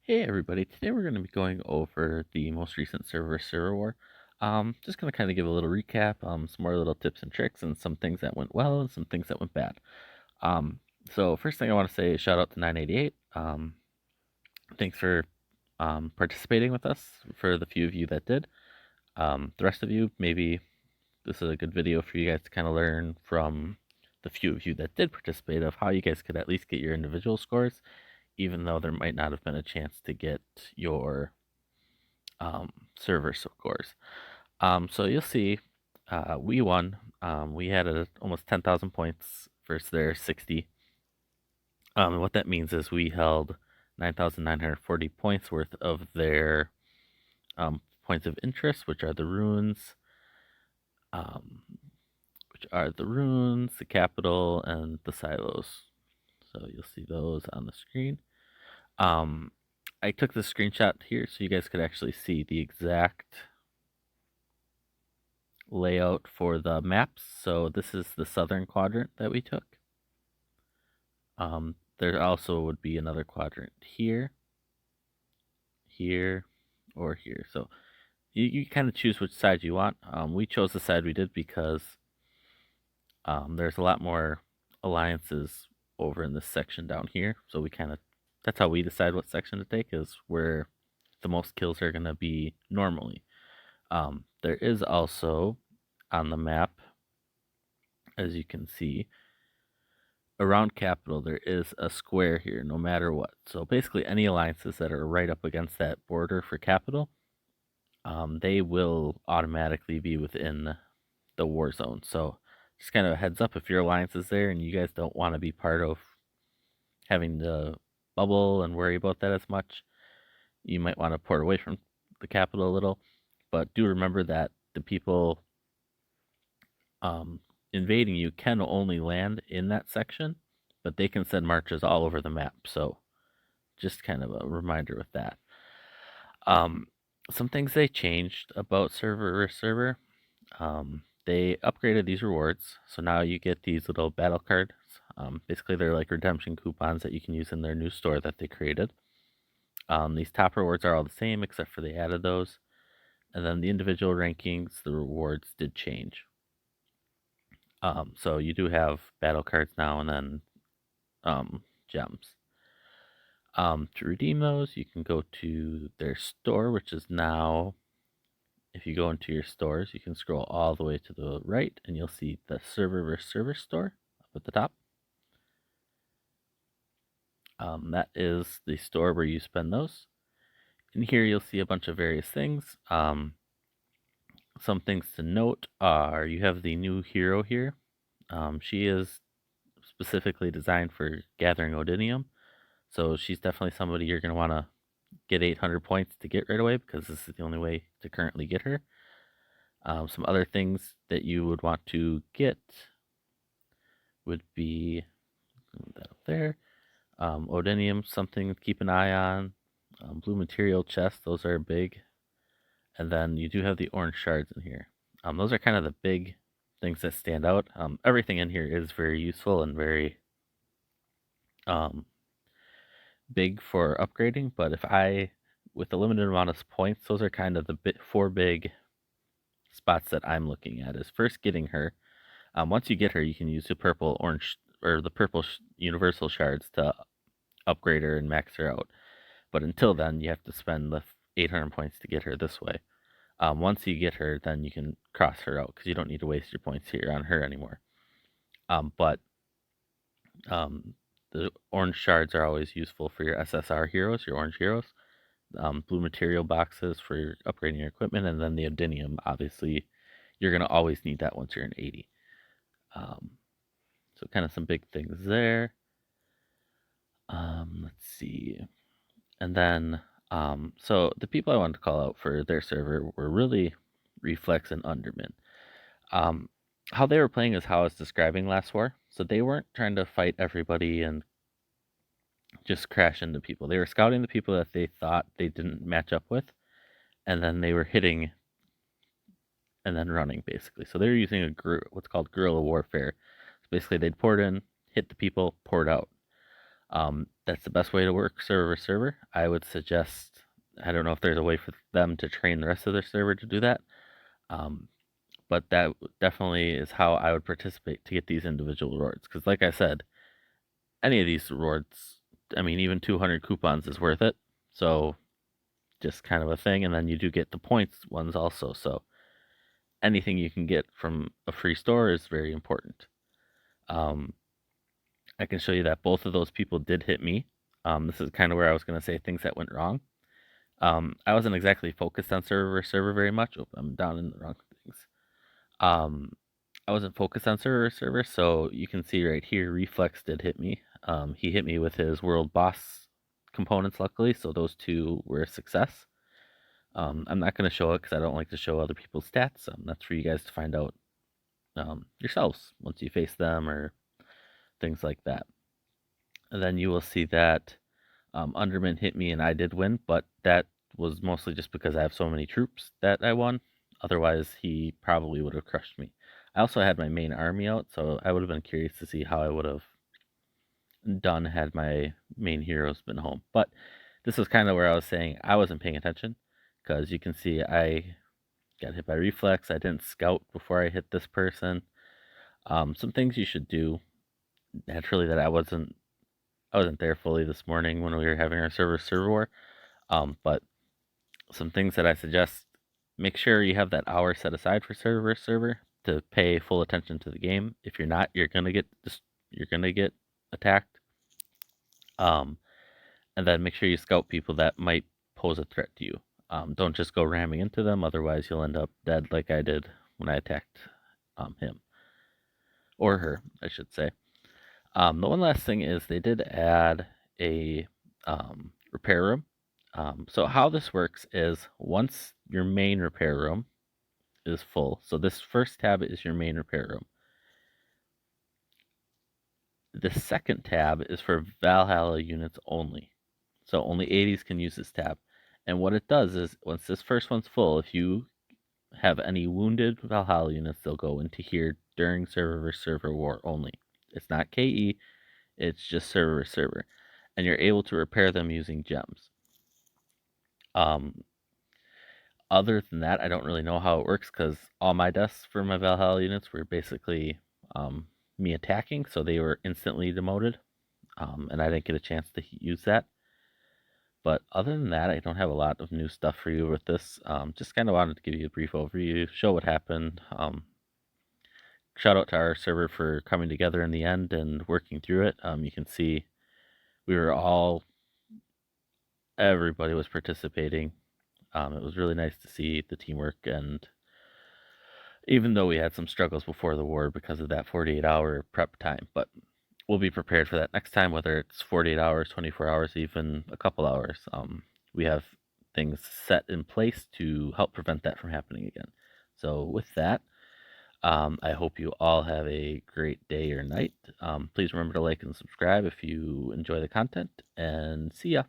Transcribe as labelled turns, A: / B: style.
A: Hey everybody, today we're going to be going over the most recent server war. Just going to kind of give a little recap, some more little tips and tricks, and some things that went well and some things that went bad. So first thing I want to say is shout out to 988. Thanks for participating with us for the few of you that did. The rest of you, maybe this is a good video for you guys to kind of learn from the few of you that did participate of how you guys could at least get your individual scores, even though there might not have been a chance to get your server scores. So you'll see we won. We had almost 10,000 points versus their 60. What that means is we held 9,940 points worth of their points of interest, which are the runes, the capital, and the silos. So you'll see those on the screen. I took this screenshot here so you guys could actually see the exact layout for the maps. So this is the southern quadrant that we took. There also would be another quadrant here, here, or here. So you kind of choose which side you want. We chose the side we did because there's a lot more alliances over in this section down here. So that's how we decide what section to take, is where the most kills are going to be normally. There is also on the map, as you can see, around capital, there is a square here, no matter what. So basically, any alliances that are right up against that border for capital, they will automatically be within the war zone. So just kind of a heads up, if your alliance is there and you guys don't want to be part of having to bubble and worry about that as much, you might want to port away from the capital a little. But do remember that the people invading you can only land in that section, but they can send marches all over the map. So just kind of a reminder with that. Some things they changed about server. They upgraded these rewards, so now you get these little battle cards. Basically, they're like redemption coupons that you can use in their new store that they created. These top rewards are all the same, except for they added those. And then the individual rankings, the rewards did change. So you do have battle cards now and then gems. To redeem those, you can go to their store, which is now, if you go into your stores, you can scroll all the way to the right and you'll see the server versus server store up at the top. That is the store where you spend those. In here, you'll see a bunch of various things. Some things to note are you have the new hero here. She is specifically designed for gathering Odinium. So she's definitely somebody you're going to want to get 800 points to get right away, because this is the only way to currently get her. Some other things that you would want to get would be that up there. Odinium, something to keep an eye on. Blue material chests, those are big. And then you do have the orange shards in here. Those are kind of the big things that stand out. Everything in here is very useful and very big for upgrading, but with a limited amount of points, those are kind of the four big spots that I'm looking at. Is first getting her. Once you get her, you can use the purple, orange, or the purple universal shards to upgrade her and max her out. But until then, you have to spend the 800 points to get her this way. Once you get her, then you can cross her out, because you don't need to waste your points here on her anymore. But the orange shards are always useful for your SSR heroes, your orange heroes. Blue material boxes for upgrading your equipment, and then the Odinium. Obviously, you're going to always need that once you're in 80. So kind of some big things there. Let's see. And then, so the people I wanted to call out for their server were really Reflex and Undermin. How they were playing is how I was describing last war. So they weren't trying to fight everybody and just crash into people. They were scouting the people that they thought they didn't match up with, and then they were hitting and then running, basically. So they were using what's called guerrilla warfare. So basically, they'd port in, hit the people, port out. That's the best way to work server to server. I would suggest, I don't know if there's a way for them to train the rest of their server to do that, um, but that definitely is how I would participate to get these individual rewards. Because, like I said, any of these rewards, I mean, even 200 coupons is worth it. So, just kind of a thing. And then you do get the points ones also. So, anything you can get from a free store is very important. Um, I can show you that both of those people did hit me. This is kind of where I was going to say things that went wrong. I wasn't exactly focused on server very much. Oh, I'm down in the wrong things. Um, I wasn't focused on server, so you can see right here, Reflex did hit me. He hit me with his world boss components, luckily, so those two were a success. I'm not going to show it because I don't like to show other people's stats. That's for you guys to find out yourselves once you face them or things like that. And then you will see that Underman hit me and I did win, but that was mostly just because I have so many troops that I won. Otherwise, he probably would have crushed me. I also had my main army out, so I would have been curious to see how I would have done had my main heroes been home. But this was kind of where I was saying I wasn't paying attention, because you can see I got hit by reflex. I didn't scout before I hit this person. Some things you should do naturally that I wasn't there fully this morning when we were having our server war. But some things that I suggest: make sure you have that hour set aside for server to pay full attention to the game. If you're not, you're gonna get attacked. Um, and then make sure you scout people that might pose a threat to you. Don't just go ramming into them, otherwise you'll end up dead like I did when I attacked him or her, I should say. The one last thing is they did add a repair room. So how this works is once your main repair room is full, so this first tab is your main repair room. The second tab is for Valhalla units only. So only 80s can use this tab. And what it does is once this first one's full, if you have any wounded Valhalla units, they'll go into here during server war only. It's not KE, it's just server. And you're able to repair them using gems. Other than that, I don't really know how it works because all my deaths for my Valhalla units were basically me attacking, so they were instantly demoted, and I didn't get a chance to use that. But other than that, I don't have a lot of new stuff for you with this. Just kind of wanted to give you a brief overview, show what happened. Shout out to our server for coming together in the end and working through it. You can see we were everybody was participating. It was really nice to see the teamwork, and even though we had some struggles before the war because of that 48-hour prep time, but we'll be prepared for that next time, whether it's 48 hours, 24 hours, even a couple hours. We have things set in place to help prevent that from happening again. So, with that, I hope you all have a great day or night. Please remember to like and subscribe if you enjoy the content, and see ya.